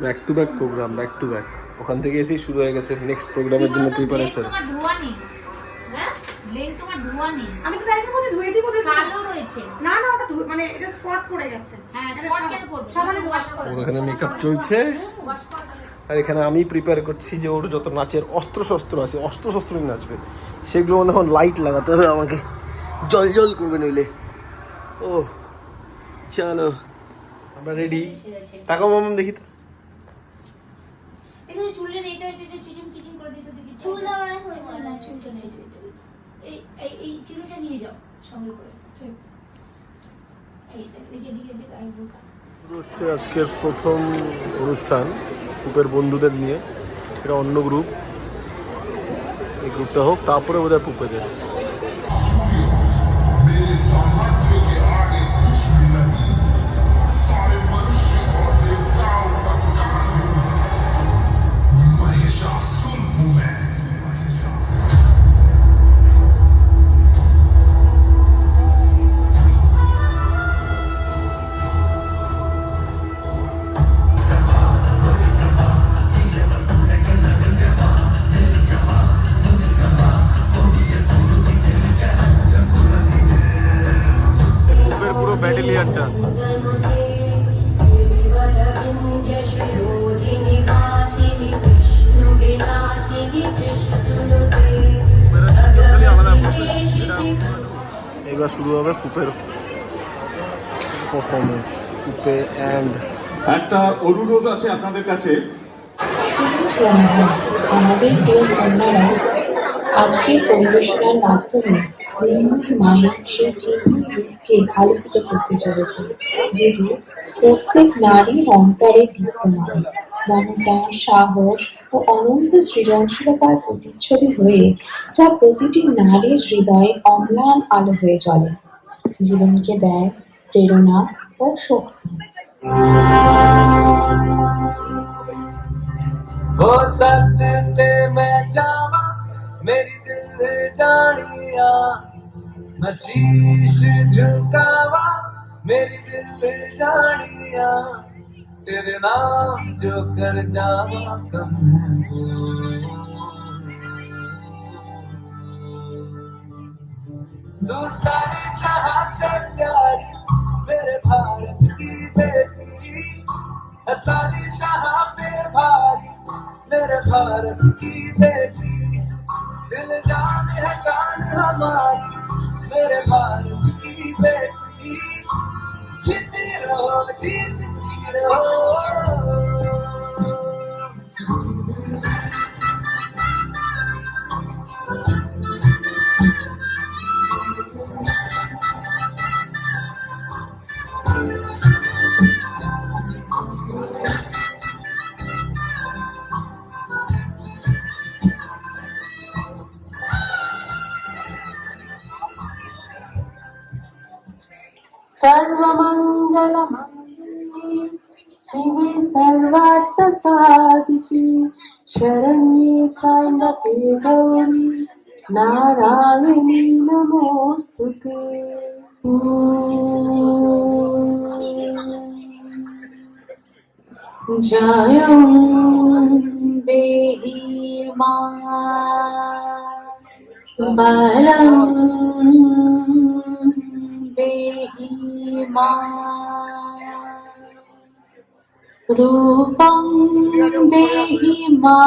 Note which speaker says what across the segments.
Speaker 1: Back to back programme, back to back. ওখান থেকে এসেই শুরু হয়ে গেছে নেক্সট প্রোগ্রামের জন্য প্রিপারেশন।
Speaker 2: তোমার ধোয়া নেই। হ্যাঁ ব্লেড তোমার ধোয়া নেই।
Speaker 3: আমি তো তাই বলছি ধুয়ে দিব তো
Speaker 2: কালো রয়েছে।
Speaker 3: না না ওটা মানে এটা স্পট পড়ে গেছে।
Speaker 2: হ্যাঁ স্পট কেন পড়বে?
Speaker 3: সকালে ওয়াশ করে।
Speaker 1: ওখানে মেকআপ চলছে
Speaker 2: ওয়াশ করা।
Speaker 1: আর এখানে আমি প্রিপেয়ার করছি যে ওর যত নাচের অস্ত্র শস্ত্র আছে, অস্ত্র শস্ত্রই নাচবে, সেগুলো মনে এখন লাইট লাগাতে হবে আমাকে, জল জল করবে নইলে। ও চলো আমরা রেডি। তাকাও মাম দেখি তো।
Speaker 2: দেখো চুলের এইটা এটা চিচিং চিচিং করে দিতে দেখি।
Speaker 4: চুল আমার হয়ে
Speaker 2: না
Speaker 4: গেল।
Speaker 2: চুলটা নেই এটা। এই চিরুটা নিয়ে যাও সঙ্গে করে। ঠিক। এইটা দেখে দিকে আইব্রোটা।
Speaker 1: শুরু হচ্ছে আজকের প্রথম অনুষ্ঠান গ্রুপের বন্ধুদের নিয়ে। এটা অন্য গ্রুপ, এই গ্রুপটা হোক তারপরে বোধহয় পুপেদের। পুরো ব্যাটালিয়ানটা এবার শুরু হবে কুপের পারফরমেন্স। কুপে অ্যান্ড
Speaker 5: একটা অনুরোধ আছে আপনাদের কাছে।
Speaker 6: শুভ সন্ধ্যা আমাদের প্রিয় কন্যারা আজকের পরিবেশনার মাধ্যমে মৃন্ময়ী মায়ের সেই জীবনী রূপকে আলোকিত করতে চলেছে, যে রূপ প্রত্যেক নারীর অন্তরে দীপ্তমান, মমতা, সাহস ও অনন্ত সৃজনশীলতার প্রতিচ্ছবি হয়ে যা প্রতিটি নারীর হৃদয়ে অম্লান আলো হয়ে জ্বলে, জীবনকে দেয় প্রেরণা ও শক্তি।
Speaker 7: हो सकते मैं जावा मेरी दिल जानिया, मैं शीश झुकावा मेरी दिल जानिया, तेरे नाम जो कर जावा कम तू सारी जहां से प्यारी मेरे भारत की बेटी, सारी जहां पे भारी मेरे भारत की बेटी, दिल जान है शान हमारी मेरे भारत की बेटी, जीती रहो
Speaker 6: सर्वमंगलमंगले शिवे सर्वार्थसाधिके शरण्ये त्र्यंबके गौरी नारायणी नमोस्तुते। जयं देहि मा बलं देहि मा रूपं देहि मा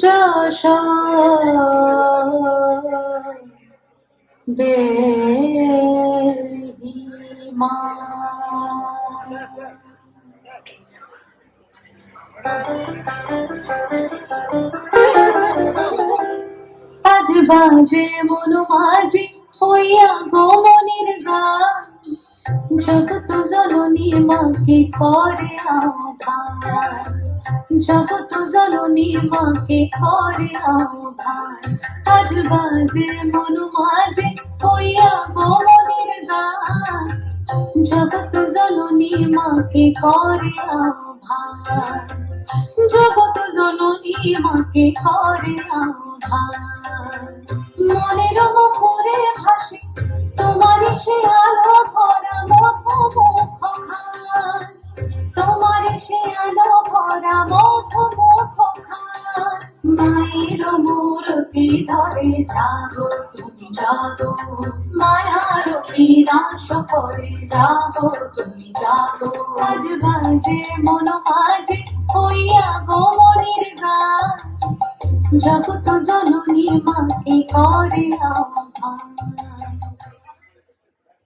Speaker 6: যশো দেহি মা। আজ বাজে মন মাঝি হইয়া গো মনির গান, জগত জননী মাকে করে আহ্বান, জগত জননী মাকে করে আহ্বান। আজ বাজে মন মাঝে হইয়া গো মনির গান, জগত জননী মাকে করে আহ্বান, জগত জননী মাকে করে আহ্বান। মনের মুখরে ভাসে তোমারই সে আলো ভরা মধু মুখখান, জাগো, মায়ার বিনাশ করে জাগো, তুমি জাগো। আজ বাজে মন মাঝে হইয়া গো মনের গান, জগত জননী মাকে করে আহ্বান।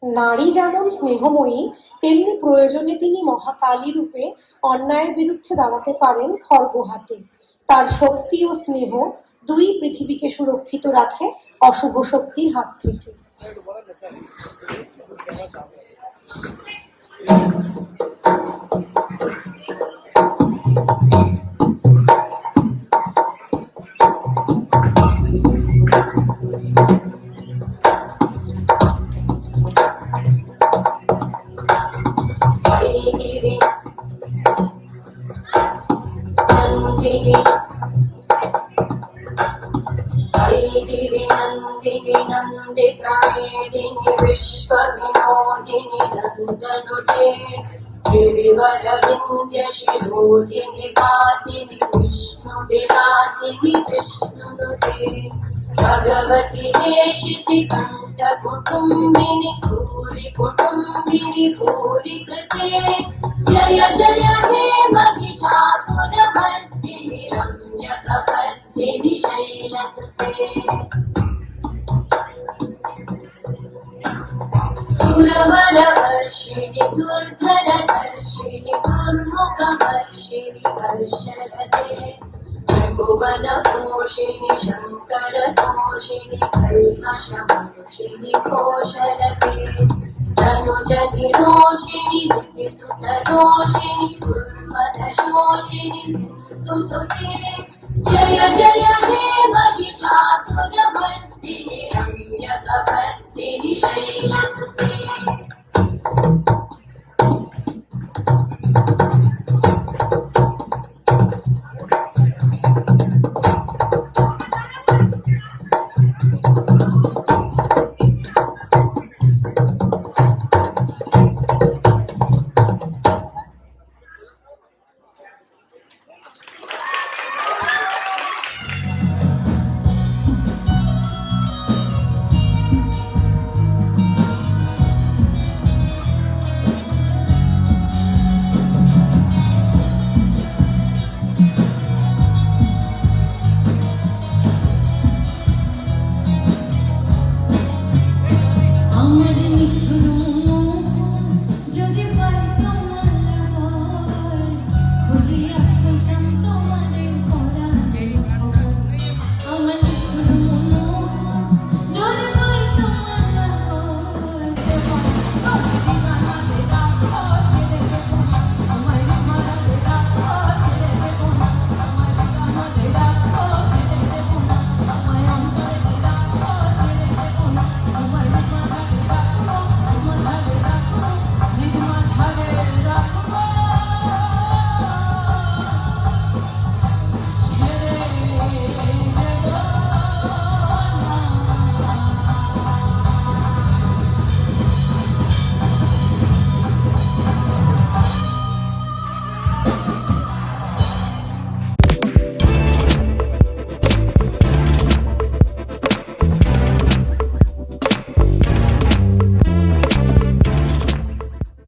Speaker 4: নারী যেমন স্নেহময়ী, তেমনি প্রয়োজনে তিনি মহাকালী রূপে অন্যায়ের বিরুদ্ধে দাঁড়াতে পারেন খড়গ হাতে। তার শক্তি ও স্নেহ দুই পৃথিবীকে সুরক্ষিত রাখে অশুভ শক্তির হাত থেকে।
Speaker 6: नंदिनी विश्व विनोदिनी नंदनुते, गिरिवरविंध्य शिरोधिनि वासिनि विष्णु विलासिनि विष्णुनुते, भगवति हेशिति कंठ कुटुंबिनि भूरि कुटुंबिनि भूरि कृते, जय जय हे महिषासुरमर्दिनि रम्यकपर्दिनि शैलसुते। सुरवरवर्षिणि दुर्धरदर्शिनि दुर्मुखवर्षिणि हर्षरते, भुवनपोषिणि शङ्करतोषिणि कल्मषमोषिणि घोषरते, तनुजनिरोषिणि दितिसुतरोषिणि दुर्मदशोषिणि सिन्धुसुते, जय जय हे महिषासुरमर्दिनि रम्यकपर्दिनि शैलसुते।